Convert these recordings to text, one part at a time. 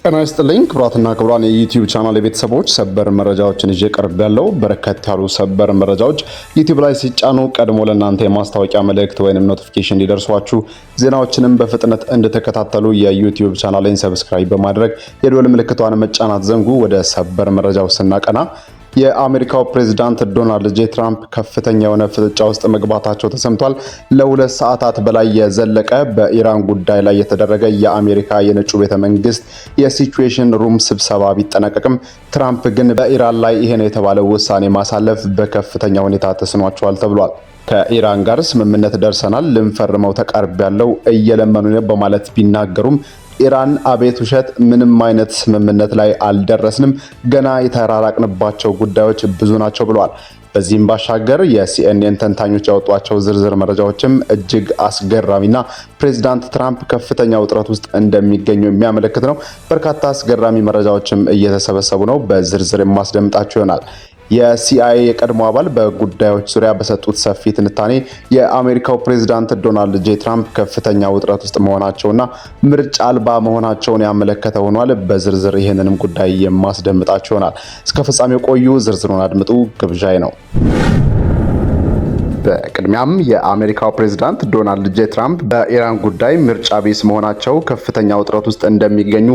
ጤና ይስጥልኝ ክቡራትና ክቡራን የዩቲዩብ ቻናል ቤተሰቦች ሰበር መረጃዎችን ይዤ ቀርብ ያለው በረከት ያሉ ሰበር መረጃዎች ዩቲዩብ ላይ ሲጫኑ ቀድሞ ለእናንተ የማስታወቂያ መልእክት ወይንም ኖቲፊኬሽን እንዲደርሷችሁ ዜናዎችንም በፍጥነት እንድትከታተሉ የዩቲዩብ ቻናሌን ሰብስክራይብ በማድረግ የደወል ምልክቷን መጫናት ዘንጉ። ወደ ሰበር መረጃው ስናቀና የአሜሪካው ፕሬዝዳንት ዶናልድ ጄ ትራምፕ ከፍተኛ የሆነ ፍጥጫ ውስጥ መግባታቸው ተሰምቷል። ለሁለት ሰዓታት በላይ የዘለቀ በኢራን ጉዳይ ላይ የተደረገ የአሜሪካ የነጩ ቤተ መንግስት የሲቹዌሽን ሩም ስብሰባ ቢጠናቀቅም ትራምፕ ግን በኢራን ላይ ይሄ ነው የተባለው ውሳኔ ማሳለፍ በከፍተኛ ሁኔታ ተስኗቸዋል ተብሏል። ከኢራን ጋር ስምምነት ደርሰናል፣ ልንፈርመው ተቃርቤያለሁ እየለመኑ ነው በማለት ቢናገሩም ኢራን አቤት ውሸት፣ ምንም አይነት ስምምነት ላይ አልደረስንም፣ ገና የተራራቅንባቸው ጉዳዮች ብዙ ናቸው ብለዋል። በዚህም ባሻገር የሲኤንኤን ተንታኞች ያወጧቸው ዝርዝር መረጃዎችም እጅግ አስገራሚና ፕሬዝዳንት ትራምፕ ከፍተኛ ውጥረት ውስጥ እንደሚገኙ የሚያመለክት ነው። በርካታ አስገራሚ መረጃዎችም እየተሰበሰቡ ነው። በዝርዝር የማስደምጣቸው ይሆናል። የሲአይኤ የቀድሞ አባል በጉዳዮች ዙሪያ በሰጡት ሰፊ ትንታኔ የአሜሪካው ፕሬዝዳንት ዶናልድ ጄ ትራምፕ ከፍተኛ ውጥረት ውስጥ መሆናቸውና ምርጫ አልባ መሆናቸውን ያመለከተ ሆኗል። በዝርዝር ይህንንም ጉዳይ የማስደምጣቸው ይሆናል። እስከ ፍጻሜው ቆዩ። ዝርዝሩን አድምጡ ግብዣይ ነው። በቅድሚያም የአሜሪካው ፕሬዝዳንት ዶናልድ ጄ ትራምፕ በኢራን ጉዳይ ምርጫ ቢስ መሆናቸው ከፍተኛ ውጥረት ውስጥ እንደሚገኙ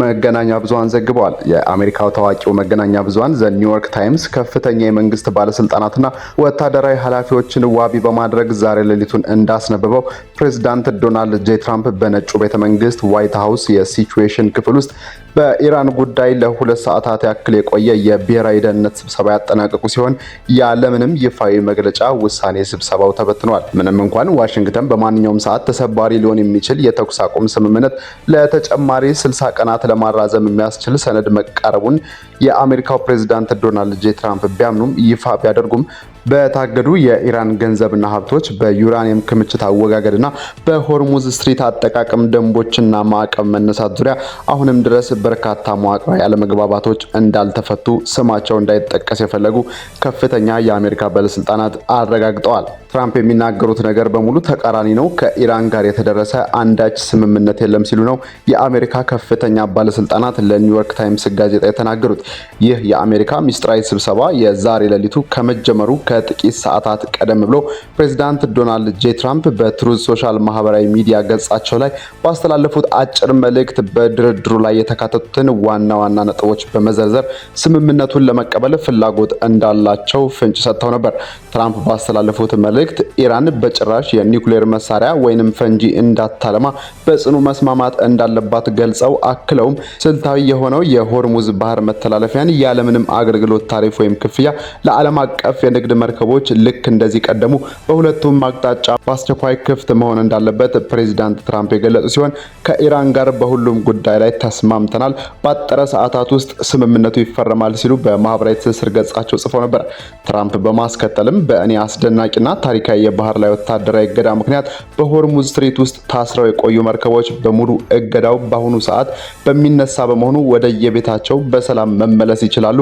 መገናኛ ብዙሃን ዘግበዋል። የአሜሪካው ታዋቂው መገናኛ ብዙሃን ዘ ኒውዮርክ ታይምስ ከፍተኛ የመንግስት ባለስልጣናትና ወታደራዊ ኃላፊዎችን ዋቢ በማድረግ ዛሬ ሌሊቱን እንዳስነበበው ፕሬዝዳንት ዶናልድ ጄ ትራምፕ በነጩ ቤተ መንግስት ዋይት ሃውስ የሲቹዌሽን ክፍል ውስጥ በኢራን ጉዳይ ለሁለት ሰዓታት ያክል የቆየ የብሔራዊ ደህንነት ስብሰባ ያጠናቀቁ ሲሆን ያለምንም ይፋዊ መግለጫ ውሳኔ ስብሰባው ተበትኗል። ምንም እንኳን ዋሽንግተን በማንኛውም ሰዓት ተሰባሪ ሊሆን የሚችል የተኩስ አቁም ስምምነት ለተጨማሪ 60 ቀናት ለማራዘም የሚያስችል ሰነድ መቃረቡን የአሜሪካው ፕሬዝዳንት ዶናልድ ጄ ትራምፕ ቢያምኑም ይፋ ቢያደርጉም በታገዱ የኢራን ገንዘብና ሀብቶች በዩራኒየም ክምችት አወጋገድና በሆርሙዝ ስትሪት አጠቃቀም ደንቦችና ማዕቀብ መነሳት ዙሪያ አሁንም ድረስ በርካታ መዋቅራዊ አለመግባባቶች እንዳልተፈቱ ስማቸው እንዳይጠቀስ የፈለጉ ከፍተኛ የአሜሪካ ባለስልጣናት አረጋግጠዋል። ትራምፕ የሚናገሩት ነገር በሙሉ ተቃራኒ ነው፣ ከኢራን ጋር የተደረሰ አንዳች ስምምነት የለም ሲሉ ነው የአሜሪካ ከፍተኛ ባለስልጣናት ለኒውዮርክ ታይምስ ጋዜጣ የተናገሩት። ይህ የአሜሪካ ሚስጥራዊ ስብሰባ የዛሬ ሌሊቱ ከመጀመሩ ከጥቂት ሰዓታት ቀደም ብሎ ፕሬዝዳንት ዶናልድ ጄ ትራምፕ በትሩዝ ሶሻል ማህበራዊ ሚዲያ ገጻቸው ላይ ባስተላለፉት አጭር መልእክት በድርድሩ ላይ የተካተቱትን ዋና ዋና ነጥቦች በመዘርዘር ስምምነቱን ለመቀበል ፍላጎት እንዳላቸው ፍንጭ ሰጥተው ነበር። ትራምፕ ባስተላለፉት መልእክት ኢራን በጭራሽ የኒውክሌር መሳሪያ ወይንም ፈንጂ እንዳታለማ በጽኑ መስማማት እንዳለባት ገልጸው አክለውም ስልታዊ የሆነው የሆርሙዝ ባህር መተላለፊያን ያለምንም አገልግሎት ታሪፍ ወይም ክፍያ ለዓለም አቀፍ የንግድ መርከቦች ልክ እንደዚህ ቀደሙ በሁለቱም አቅጣጫ በአስቸኳይ ክፍት መሆን እንዳለበት ፕሬዝዳንት ትራምፕ የገለጹ ሲሆን ከኢራን ጋር በሁሉም ጉዳይ ላይ ተስማምተናል፣ ባጠረ ሰዓታት ውስጥ ስምምነቱ ይፈረማል ሲሉ በማህበራዊ ትስስር ገጻቸው ጽፈው ነበር። ትራምፕ በማስከተልም በእኔ አስደናቂና ታሪካዊ የባህር ላይ ወታደራዊ እገዳ ምክንያት በሆርሙዝ ስትሪት ውስጥ ታስረው የቆዩ መርከቦች በሙሉ እገዳው በአሁኑ ሰዓት በሚነሳ በመሆኑ ወደ የቤታቸው በሰላም መመለስ ይችላሉ፣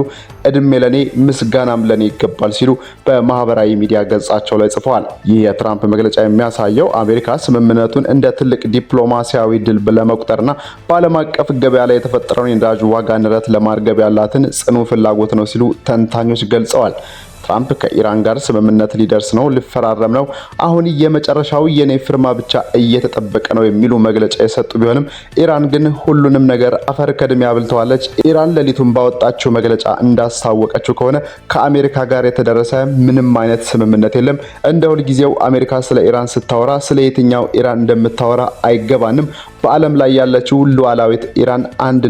እድሜ ለኔ ምስጋናም ለኔ ይገባል ሲሉ በማህበራዊ ሚዲያ ገጻቸው ላይ ጽፈዋል። ይህ የትራምፕ መግለጫ የሚያሳየው አሜሪካ ስምምነቱን እንደ ትልቅ ዲፕሎማሲያዊ ድል ለመቁጠርና በዓለም አቀፍ ገበያ ላይ የተፈጠረውን የነዳጅ ዋጋ ንረት ለማርገብ ያላትን ጽኑ ፍላጎት ነው ሲሉ ተንታኞች ገልጸዋል። ትራምፕ ከኢራን ጋር ስምምነት ሊደርስ ነው፣ ሊፈራረም ነው፣ አሁን የመጨረሻው የኔ ፍርማ ብቻ እየተጠበቀ ነው የሚሉ መግለጫ የሰጡ ቢሆንም ኢራን ግን ሁሉንም ነገር አፈር ከድሜ አብልተዋለች። ኢራን ሌሊቱን ባወጣችው መግለጫ እንዳስታወቀችው ከሆነ ከአሜሪካ ጋር የተደረሰ ምንም አይነት ስምምነት የለም። እንደ ሁልጊዜው አሜሪካ ስለ ኢራን ስታወራ ስለ የትኛው ኢራን እንደምታወራ አይገባንም። በዓለም ላይ ያለችው ሉዓላዊት ኢራን አንድ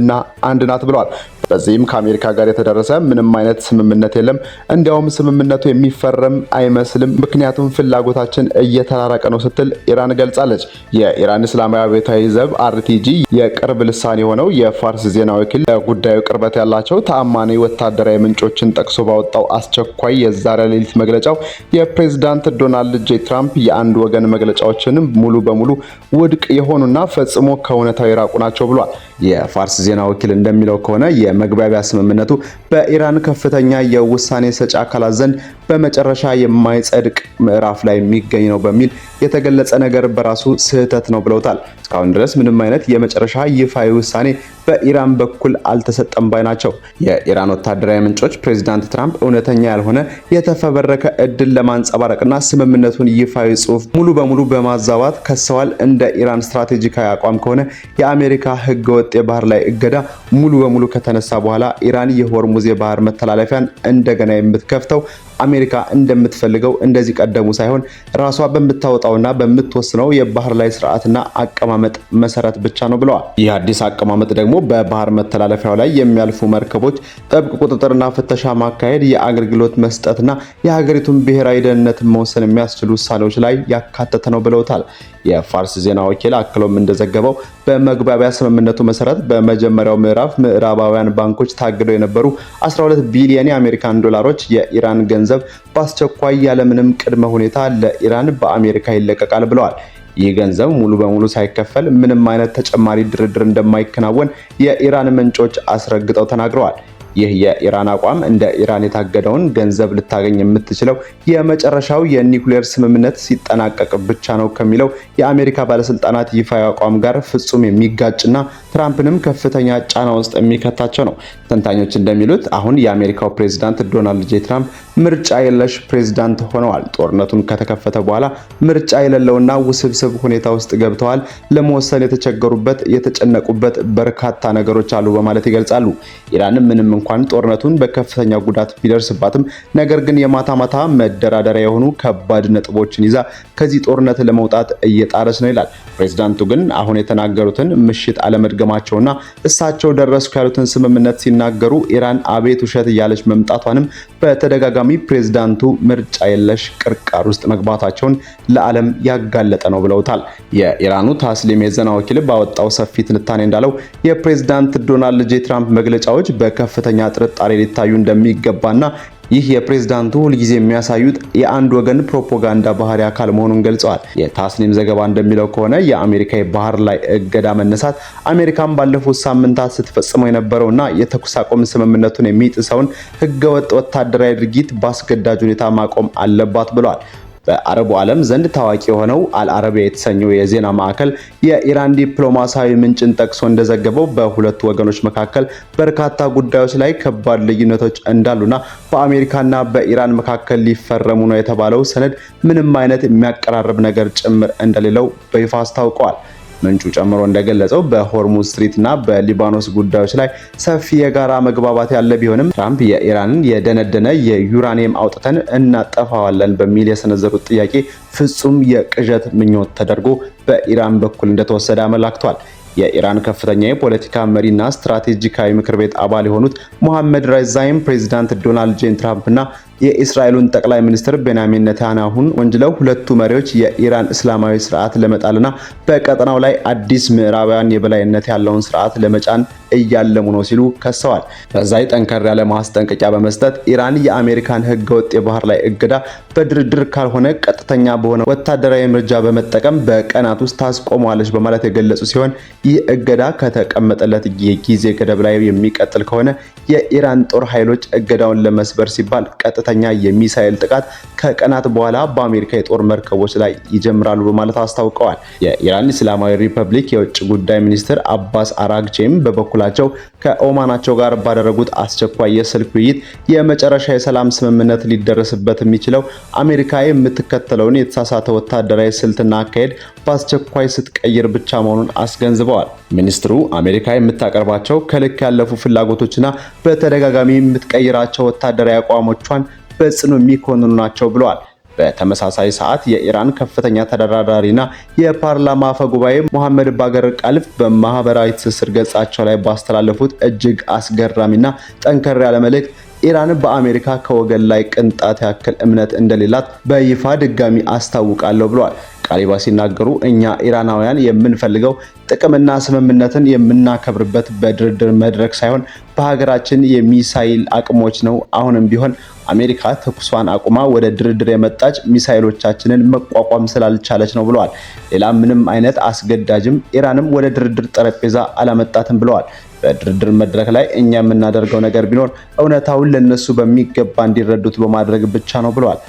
ናት ብለዋል። በዚህም ከአሜሪካ ጋር የተደረሰ ምንም አይነት ስምምነት የለም፣ እንዲያውም ስምምነቱ የሚፈረም አይመስልም፣ ምክንያቱም ፍላጎታችን እየተራራቀ ነው ስትል ኢራን ገልጻለች። የኢራን እስላማዊ አብዮታዊ ዘብ አርቲጂ የቅርብ ልሳን የሆነው የፋርስ ዜና ወኪል ለጉዳዩ ቅርበት ያላቸው ተአማኒ ወታደራዊ ምንጮችን ጠቅሶ ባወጣው አስቸኳይ የዛሬ ሌሊት መግለጫው የፕሬዝዳንት ዶናልድ ጄ ትራምፕ የአንድ ወገን መግለጫዎችን ሙሉ በሙሉ ውድቅ የሆኑና ፈጽሞ ፈጽሞ ከእውነታው የራቁ ናቸው ብሏል። የፋርስ ዜና ወኪል እንደሚለው ከሆነ የመግባቢያ ስምምነቱ በኢራን ከፍተኛ የውሳኔ ሰጪ አካላት ዘንድ በመጨረሻ የማይጸድቅ ምዕራፍ ላይ የሚገኝ ነው በሚል የተገለጸ ነገር በራሱ ስህተት ነው ብለውታል። እስካሁን ድረስ ምንም አይነት የመጨረሻ ይፋዊ ውሳኔ በኢራን በኩል አልተሰጠም ባይ ናቸው። የኢራን ወታደራዊ ምንጮች ፕሬዝዳንት ትራምፕ እውነተኛ ያልሆነ የተፈበረከ እድል ለማንጸባረቅና ስምምነቱን ይፋዊ ጽሑፍ ሙሉ በሙሉ በማዛባት ከሰዋል። እንደ ኢራን ስትራቴጂካዊ አቋም ከሆነ የአሜሪካ ህገወጥ የባህር ላይ እገዳ ሙሉ በሙሉ ከተነሳ በኋላ ኢራን የሆርሙዝ የባህር መተላለፊያን እንደገና የምትከፍተው አሜሪካ እንደምትፈልገው እንደዚህ ቀደሙ ሳይሆን ራሷ በምታወጣውና በምትወስነው የባህር ላይ ስርዓትና አቀማመጥ መሰረት ብቻ ነው ብለዋል። ይህ አዲስ አቀማመጥ ደግሞ በባህር መተላለፊያው ላይ የሚያልፉ መርከቦች ጥብቅ ቁጥጥርና ፍተሻ ማካሄድ፣ የአገልግሎት መስጠትና የሀገሪቱን ብሔራዊ ደህንነት መወሰን የሚያስችሉ ውሳኔዎች ላይ ያካተተ ነው ብለውታል። የፋርስ ዜና ወኪል አክሎም እንደዘገበው በመግባቢያ ስምምነቱ መሰረት በመጀመሪያው ምዕራፍ ምዕራባውያን ባንኮች ታግደው የነበሩ 12 ቢሊዮን የአሜሪካን ዶላሮች የኢራን ገንዘብ በአስቸኳይ ያለምንም ቅድመ ሁኔታ ለኢራን በአሜሪካ ይለቀቃል ብለዋል። ይህ ገንዘብ ሙሉ በሙሉ ሳይከፈል ምንም አይነት ተጨማሪ ድርድር እንደማይከናወን የኢራን ምንጮች አስረግጠው ተናግረዋል። ይህ የኢራን አቋም እንደ ኢራን የታገደውን ገንዘብ ልታገኝ የምትችለው የመጨረሻው የኒውክሌር ስምምነት ሲጠናቀቅ ብቻ ነው ከሚለው የአሜሪካ ባለስልጣናት ይፋዊ አቋም ጋር ፍጹም የሚጋጭና ትራምፕንም ከፍተኛ ጫና ውስጥ የሚከታቸው ነው። ተንታኞች እንደሚሉት አሁን የአሜሪካው ፕሬዝዳንት ዶናልድ ጄ ትራምፕ ምርጫ የለሽ ፕሬዝዳንት ሆነዋል። ጦርነቱን ከተከፈተ በኋላ ምርጫ የሌለውና ውስብስብ ሁኔታ ውስጥ ገብተዋል። ለመወሰን የተቸገሩበት የተጨነቁበት በርካታ ነገሮች አሉ በማለት ይገልጻሉ። ኢራን ምንም እንኳን ጦርነቱን በከፍተኛ ጉዳት ቢደርስባትም ነገር ግን የማታ ማታ መደራደሪያ የሆኑ ከባድ ነጥቦችን ይዛ ከዚህ ጦርነት ለመውጣት እየጣረች ነው ይላል። ፕሬዝዳንቱ ግን አሁን የተናገሩትን ምሽት አለመድገማቸውና እሳቸው ደረስኩ ያሉትን ስምምነት ሲናገሩ ኢራን አቤት ውሸት እያለች መምጣቷንም በተደጋጋሚ ፕሬዝዳንቱ ምርጫ የለሽ ቅርቃር ውስጥ መግባታቸውን ለዓለም ያጋለጠ ነው ብለውታል። የኢራኑ ታስሊም የዜና ወኪል ባወጣው ሰፊ ትንታኔ እንዳለው የፕሬዝዳንት ዶናልድ ጄ ትራምፕ መግለጫዎች በከፍተኛ ጥርጣሬ ሊታዩ እንደሚገባና ይህ የፕሬዝዳንቱ ሁልጊዜ የሚያሳዩት የአንድ ወገን ፕሮፓጋንዳ ባህሪ አካል መሆኑን ገልጸዋል። የታስኒም ዘገባ እንደሚለው ከሆነ የአሜሪካ የባህር ላይ እገዳ መነሳት አሜሪካን ባለፉት ሳምንታት ስትፈጽመው የነበረውና የተኩስ አቁም ስምምነቱን የሚጥሰውን ህገወጥ ወታደራዊ ድርጊት በአስገዳጅ ሁኔታ ማቆም አለባት ብለዋል። በአረቡ ዓለም ዘንድ ታዋቂ የሆነው አልአረቢያ የተሰኘው የዜና ማዕከል የኢራን ዲፕሎማሲያዊ ምንጭን ጠቅሶ እንደዘገበው በሁለቱ ወገኖች መካከል በርካታ ጉዳዮች ላይ ከባድ ልዩነቶች እንዳሉና በአሜሪካና በኢራን መካከል ሊፈረሙ ነው የተባለው ሰነድ ምንም አይነት የሚያቀራርብ ነገር ጭምር እንደሌለው በይፋ አስታውቀዋል። ምንጩ ጨምሮ እንደገለጸው በሆርሙዝ ስትሪትና በሊባኖስ ጉዳዮች ላይ ሰፊ የጋራ መግባባት ያለ ቢሆንም ትራምፕ የኢራንን የደነደነ የዩራኒየም አውጥተን እናጠፋዋለን በሚል የሰነዘሩት ጥያቄ ፍጹም የቅዠት ምኞት ተደርጎ በኢራን በኩል እንደተወሰደ አመላክቷል። የኢራን ከፍተኛ የፖለቲካ መሪና ስትራቴጂካዊ ምክር ቤት አባል የሆኑት ሞሐመድ ሬዛይም ፕሬዝዳንት ዶናልድ ጄ ትራምፕና የእስራኤሉን ጠቅላይ ሚኒስትር ቤንያሚን ኔታንያሁን ወንጅለው ሁለቱ መሪዎች የኢራን እስላማዊ ስርዓት ለመጣልና በቀጠናው ላይ አዲስ ምዕራባውያን የበላይነት ያለውን ስርዓት ለመጫን እያለሙ ነው ሲሉ ከሰዋል። ሬዛይ ጠንከር ያለ ማስጠንቀቂያ በመስጠት ኢራን የአሜሪካን ህገወጥ የባህር ላይ እገዳ በድርድር ካልሆነ ቀጥተኛ በሆነ ወታደራዊ እርምጃ በመጠቀም በቀናት ውስጥ ታስቆመዋለች በማለት የገለጹ ሲሆን ይህ እገዳ ከተቀመጠለት የጊዜ ገደብ ላይ የሚቀጥል ከሆነ የኢራን ጦር ኃይሎች እገዳውን ለመስበር ሲባል ቀጥተኛ የሚሳኤል ጥቃት ከቀናት በኋላ በአሜሪካ የጦር መርከቦች ላይ ይጀምራሉ በማለት አስታውቀዋል። የኢራን እስላማዊ ሪፐብሊክ የውጭ ጉዳይ ሚኒስትር አባስ አራግቺም በበኩላቸው ከኦማናቸው ጋር ባደረጉት አስቸኳይ የስልክ ውይይት የመጨረሻ የሰላም ስምምነት ሊደረስበት የሚችለው አሜሪካ የምትከተለውን የተሳሳተ ወታደራዊ ስልትና አካሄድ በአስቸኳይ ስትቀይር ብቻ መሆኑን አስገንዝበዋል። ሚኒስትሩ አሜሪካ የምታቀርባቸው ከልክ ያለፉ ፍላጎቶችና በተደጋጋሚ የምትቀይራቸው ወታደራዊ አቋሞቿን በጽኑ የሚኮንኑ ናቸው ብለዋል። በተመሳሳይ ሰዓት የኢራን ከፍተኛ ተደራዳሪና የፓርላማ አፈ ጉባኤ መሐመድ ባገር ቃልፍ በማህበራዊ ትስስር ገጻቸው ላይ ባስተላለፉት እጅግ አስገራሚና ጠንከር ያለ መልእክት ኢራን በአሜሪካ ከወገን ላይ ቅንጣት ያክል እምነት እንደሌላት በይፋ ድጋሚ አስታውቃለሁ ብለዋል። ቃሊባ ሲናገሩ እኛ ኢራናውያን የምንፈልገው ጥቅምና ስምምነትን የምናከብርበት በድርድር መድረክ ሳይሆን በሀገራችን የሚሳይል አቅሞች ነው። አሁንም ቢሆን አሜሪካ ተኩሷን አቁማ ወደ ድርድር የመጣች ሚሳይሎቻችንን መቋቋም ስላልቻለች ነው ብለዋል። ሌላ ምንም አይነት አስገዳጅም ኢራንም ወደ ድርድር ጠረጴዛ አላመጣትም ብለዋል። በድርድር መድረክ ላይ እኛ የምናደርገው ነገር ቢኖር እውነታውን ለነሱ በሚገባ እንዲረዱት በማድረግ ብቻ ነው ብለዋል።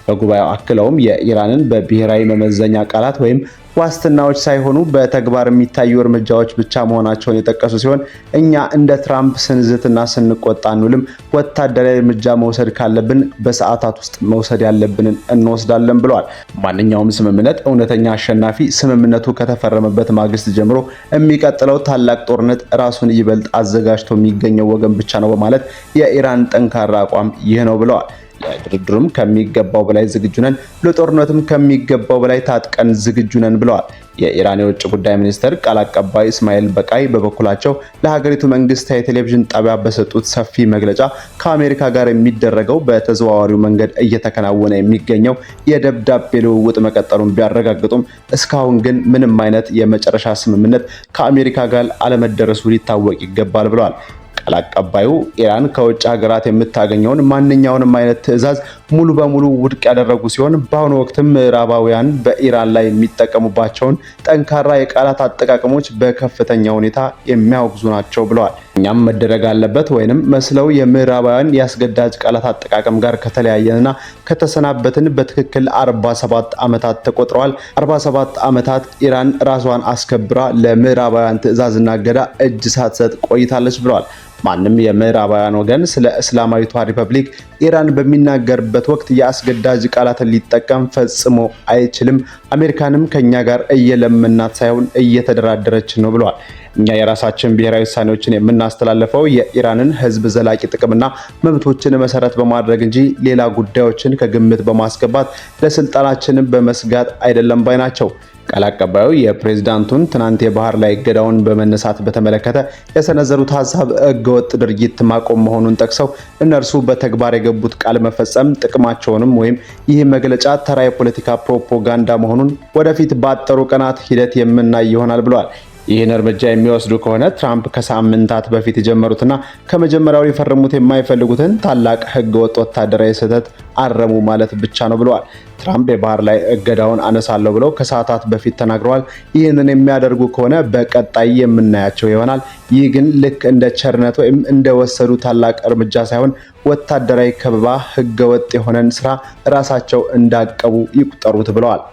በጉባኤው አክለውም የኢራንን በብሔራዊ መመዘኛ ቃላት ወይም ዋስትናዎች ሳይሆኑ በተግባር የሚታዩ እርምጃዎች ብቻ መሆናቸውን የጠቀሱ ሲሆን እኛ እንደ ትራምፕ ስንዝትና ስንቆጣ አንውልም። ወታደራዊ እርምጃ መውሰድ ካለብን በሰዓታት ውስጥ መውሰድ ያለብንን እንወስዳለን ብለዋል። ማንኛውም ስምምነት እውነተኛ አሸናፊ ስምምነቱ ከተፈረመበት ማግስት ጀምሮ የሚቀጥለው ታላቅ ጦርነት ራሱን ይበልጥ አዘጋጅቶ የሚገኘው ወገን ብቻ ነው በማለት የኢራን ጠንካራ አቋም ይህ ነው ብለዋል። ለድርድሩም ከሚገባው በላይ ዝግጁ ነን፣ ለጦርነትም ከሚገባው በላይ ታጥቀን ዝግጁ ነን ብለዋል። የኢራን የውጭ ጉዳይ ሚኒስትር ቃል አቀባይ እስማኤል በቃይ በበኩላቸው ለሀገሪቱ መንግስታዊ ቴሌቪዥን ጣቢያ በሰጡት ሰፊ መግለጫ ከአሜሪካ ጋር የሚደረገው በተዘዋዋሪው መንገድ እየተከናወነ የሚገኘው የደብዳቤ ልውውጥ መቀጠሉን ቢያረጋግጡም እስካሁን ግን ምንም አይነት የመጨረሻ ስምምነት ከአሜሪካ ጋር አለመደረሱ ሊታወቅ ይገባል ብለዋል። ቃል አቀባዩ ኢራን ከውጭ ሀገራት የምታገኘውን ማንኛውንም አይነት ትዕዛዝ ሙሉ በሙሉ ውድቅ ያደረጉ ሲሆን በአሁኑ ወቅትም ምዕራባውያን በኢራን ላይ የሚጠቀሙባቸውን ጠንካራ የቃላት አጠቃቀሞች በከፍተኛ ሁኔታ የሚያወግዙ ናቸው ብለዋል። እኛም መደረግ አለበት ወይንም መስለው የምዕራባውያን የአስገዳጅ ቃላት አጠቃቀም ጋር ከተለያየንና ከተሰናበትን በትክክል 47 ዓመታት ተቆጥረዋል። 47 ዓመታት ኢራን ራሷን አስከብራ ለምዕራባውያን ትዕዛዝና እገዳ እጅ ሳትሰጥ ቆይታለች ብለዋል። ማንም የምዕራባውያን ወገን ስለ እስላማዊቷ ሪፐብሊክ ኢራን በሚናገርበት ወቅት የአስገዳጅ ቃላትን ሊጠቀም ፈጽሞ አይችልም። አሜሪካንም ከኛ ጋር እየለመናት ሳይሆን እየተደራደረች ነው ብለዋል። እኛ የራሳችን ብሔራዊ ውሳኔዎችን የምናስተላልፈው የኢራንን ሕዝብ ዘላቂ ጥቅምና መብቶችን መሰረት በማድረግ እንጂ ሌላ ጉዳዮችን ከግምት በማስገባት ለስልጣናችን በመስጋት አይደለም ባይ ናቸው። ቃል አቀባዩ የፕሬዝዳንቱን ትናንት የባህር ላይ እገዳውን በመነሳት በተመለከተ የሰነዘሩት ሀሳብ ህገወጥ ድርጊት ማቆም መሆኑን ጠቅሰው እነርሱ በተግባር የገቡት ቃል መፈጸም ጥቅማቸውንም ወይም ይህ መግለጫ ተራ የፖለቲካ ፕሮፓጋንዳ መሆኑን ወደፊት ባጠሩ ቀናት ሂደት የምናይ ይሆናል ብለዋል። ይህን እርምጃ የሚወስዱ ከሆነ ትራምፕ ከሳምንታት በፊት የጀመሩትና ከመጀመሪያው ሊፈርሙት የማይፈልጉትን ታላቅ ህገወጥ ወታደራዊ ስህተት አረሙ ማለት ብቻ ነው ብለዋል። ትራምፕ የባህር ላይ እገዳውን አነሳለሁ ብለው ከሰዓታት በፊት ተናግረዋል። ይህንን የሚያደርጉ ከሆነ በቀጣይ የምናያቸው ይሆናል። ይህ ግን ልክ እንደ ቸርነት ወይም እንደወሰዱ ታላቅ እርምጃ ሳይሆን ወታደራዊ ከበባ፣ ህገወጥ የሆነን ስራ ራሳቸው እንዳቀቡ ይቁጠሩት ብለዋል።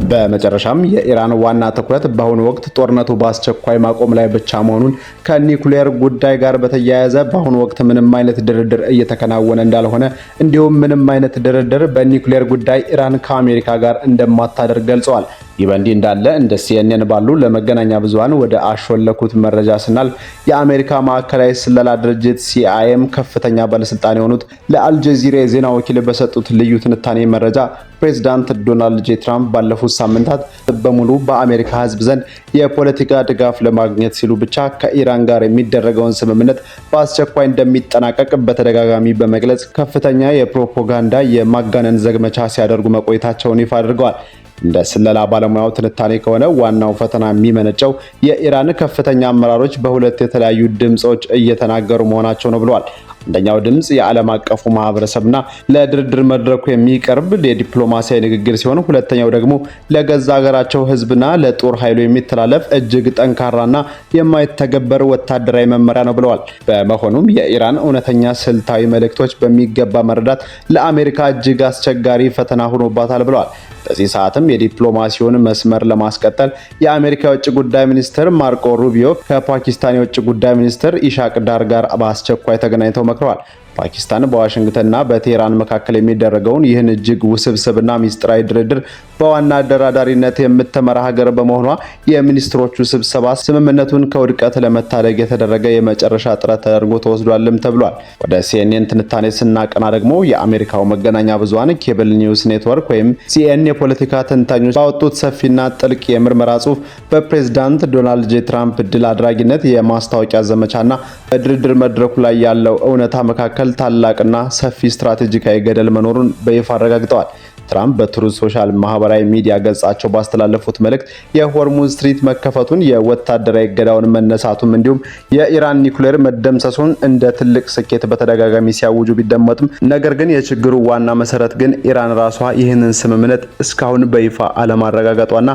በመጨረሻም የኢራን ዋና ትኩረት በአሁኑ ወቅት ጦርነቱ በአስቸኳይ ማቆም ላይ ብቻ መሆኑን ከኒኩሌር ጉዳይ ጋር በተያያዘ በአሁኑ ወቅት ምንም አይነት ድርድር እየተከናወነ እንዳልሆነ እንዲሁም ምንም አይነት ድርድር በኒኩሌር ጉዳይ ኢራን ከአሜሪካ ጋር እንደማታደርግ ገልጸዋል። ይህ በእንዲህ እንዳለ እንደ CNN ባሉ ለመገናኛ ብዙሃን ወደ አሾለኩት መረጃ ስናልፍ የአሜሪካ ማዕከላዊ ስለላ ድርጅት CIAም ከፍተኛ ባለስልጣን የሆኑት ለአልጀዚራ የዜና ወኪል በሰጡት ልዩ ትንታኔ መረጃ ፕሬዝዳንት ዶናልድ ጄ ትራምፕ ባለፉት ሳምንታት በሙሉ በአሜሪካ ሕዝብ ዘንድ የፖለቲካ ድጋፍ ለማግኘት ሲሉ ብቻ ከኢራን ጋር የሚደረገውን ስምምነት በአስቸኳይ እንደሚጠናቀቅ በተደጋጋሚ በመግለጽ ከፍተኛ የፕሮፓጋንዳ የማጋነን ዘመቻ ሲያደርጉ መቆየታቸውን ይፋ አድርገዋል። እንደ ስለላ ባለሙያው ትንታኔ ከሆነ ዋናው ፈተና የሚመነጨው የኢራን ከፍተኛ አመራሮች በሁለት የተለያዩ ድምጾች እየተናገሩ መሆናቸው ነው ብለዋል። አንደኛው ድምጽ የዓለም አቀፉ ማህበረሰብና ለድርድር መድረኩ የሚቀርብ የዲፕሎማሲያዊ ንግግር ሲሆን ሁለተኛው ደግሞ ለገዛ ሀገራቸው ህዝብና ለጦር ኃይሉ የሚተላለፍ እጅግ ጠንካራና የማይተገበር ወታደራዊ መመሪያ ነው ብለዋል። በመሆኑም የኢራን እውነተኛ ስልታዊ መልእክቶች በሚገባ መረዳት ለአሜሪካ እጅግ አስቸጋሪ ፈተና ሆኖባታል ብለዋል። በዚህ ሰዓትም የዲፕሎማሲውን መስመር ለማስቀጠል የአሜሪካ የውጭ ጉዳይ ሚኒስትር ማርኮ ሩቢዮ ከፓኪስታን የውጭ ጉዳይ ሚኒስትር ኢሻቅ ዳር ጋር በአስቸኳይ ተገናኝተው መክረዋል። ፓኪስታን በዋሽንግተንና በቴህራን መካከል የሚደረገውን ይህን እጅግ ውስብስብና ሚስጥራዊ ድርድር በዋና አደራዳሪነት የምትመራ ሀገር በመሆኗ የሚኒስትሮቹ ስብሰባ ስምምነቱን ከውድቀት ለመታደግ የተደረገ የመጨረሻ ጥረት ተደርጎ ተወስዷልም ተብሏል። ወደ CNN ትንታኔ ስናቀና ደግሞ የአሜሪካው መገናኛ ብዙሃን ኬብል ኒውስ ኔትወርክ ወይም CNN የፖለቲካ ተንታኞች ባወጡት ሰፊና ጥልቅ የምርመራ ጽሑፍ በፕሬዝዳንት ዶናልድ ጄ ትራምፕ ድል አድራጊነት የማስታወቂያ ዘመቻና በድርድር መድረኩ ላይ ያለው እውነታ መካከል ታላቅና ሰፊ ስትራቴጂካዊ ገደል መኖሩን በይፋ አረጋግጠዋል። ትራምፕ በትሩዝ ሶሻል ማህበራዊ ሚዲያ ገጻቸው ባስተላለፉት መልእክት የሆርሙዝ ስትሪት መከፈቱን፣ የወታደራዊ እገዳውን መነሳቱም እንዲሁም የኢራን ኒውክሌር መደምሰሱን እንደ ትልቅ ስኬት በተደጋጋሚ ሲያውጁ ቢደመጥም ነገር ግን የችግሩ ዋና መሰረት ግን ኢራን ራሷ ይህንን ስምምነት እስካሁን በይፋ አለማረጋገጧና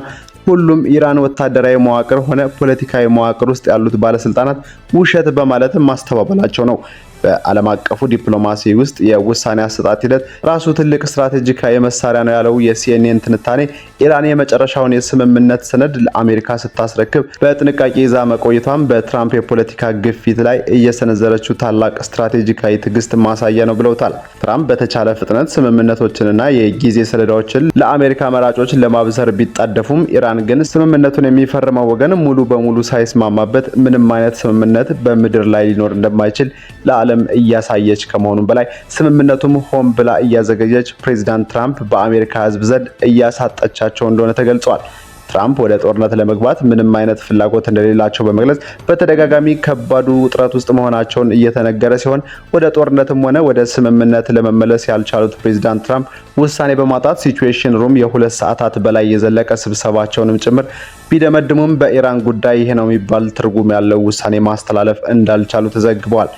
ሁሉም ኢራን ወታደራዊ መዋቅር ሆነ ፖለቲካዊ መዋቅር ውስጥ ያሉት ባለስልጣናት ውሸት በማለት ማስተባበላቸው ነው። በዓለም አቀፉ ዲፕሎማሲ ውስጥ የውሳኔ አሰጣጥ ሂደት ራሱ ትልቅ ስትራቴጂካዊ መሳሪያ ነው ያለው የሲኤንኤን ትንታኔ ኢራን የመጨረሻውን የስምምነት ሰነድ ለአሜሪካ ስታስረክብ በጥንቃቄ ይዛ መቆየቷን በትራምፕ የፖለቲካ ግፊት ላይ እየሰነዘረችው ታላቅ ስትራቴጂካዊ ትዕግስት ማሳያ ነው ብለውታል። ትራምፕ በተቻለ ፍጥነት ስምምነቶችንና የጊዜ ሰሌዳዎችን ለአሜሪካ መራጮች ለማብሰር ቢጣደፉም ኢራን ግን ስምምነቱን የሚፈርመው ወገን ሙሉ በሙሉ ሳይስማማበት ምንም አይነት ስምምነት በምድር ላይ ሊኖር እንደማይችል ለዓለም እያሳየች ከመሆኑም በላይ ስምምነቱም ሆን ብላ እያዘገየች ፕሬዚዳንት ትራምፕ በአሜሪካ ሕዝብ ዘንድ እያሳጠቻቸው እንደሆነ ተገልጿል። ትራምፕ ወደ ጦርነት ለመግባት ምንም አይነት ፍላጎት እንደሌላቸው በመግለጽ በተደጋጋሚ ከባዱ ውጥረት ውስጥ መሆናቸውን እየተነገረ ሲሆን ወደ ጦርነትም ሆነ ወደ ስምምነት ለመመለስ ያልቻሉት ፕሬዚዳንት ትራምፕ ውሳኔ በማጣት ሲቹዌሽን ሩም የ2 ሰዓታት በላይ የዘለቀ ስብሰባቸውንም ጭምር ቢደመድሙም በኢራን ጉዳይ ይሄ ነው የሚባል ትርጉም ያለው ውሳኔ ማስተላለፍ እንዳልቻሉ ተዘግቧል።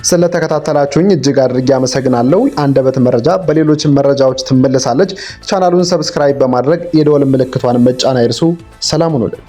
ስለተከታተላችሁኝ እጅግ አድርጌ አመሰግናለሁ። አንደበት መረጃ በሌሎች መረጃዎች ትመለሳለች። ቻናሉን ሰብስክራይብ በማድረግ የደወል ምልክቷን መጫን አይርሱ። ሰላም ሁኑልን።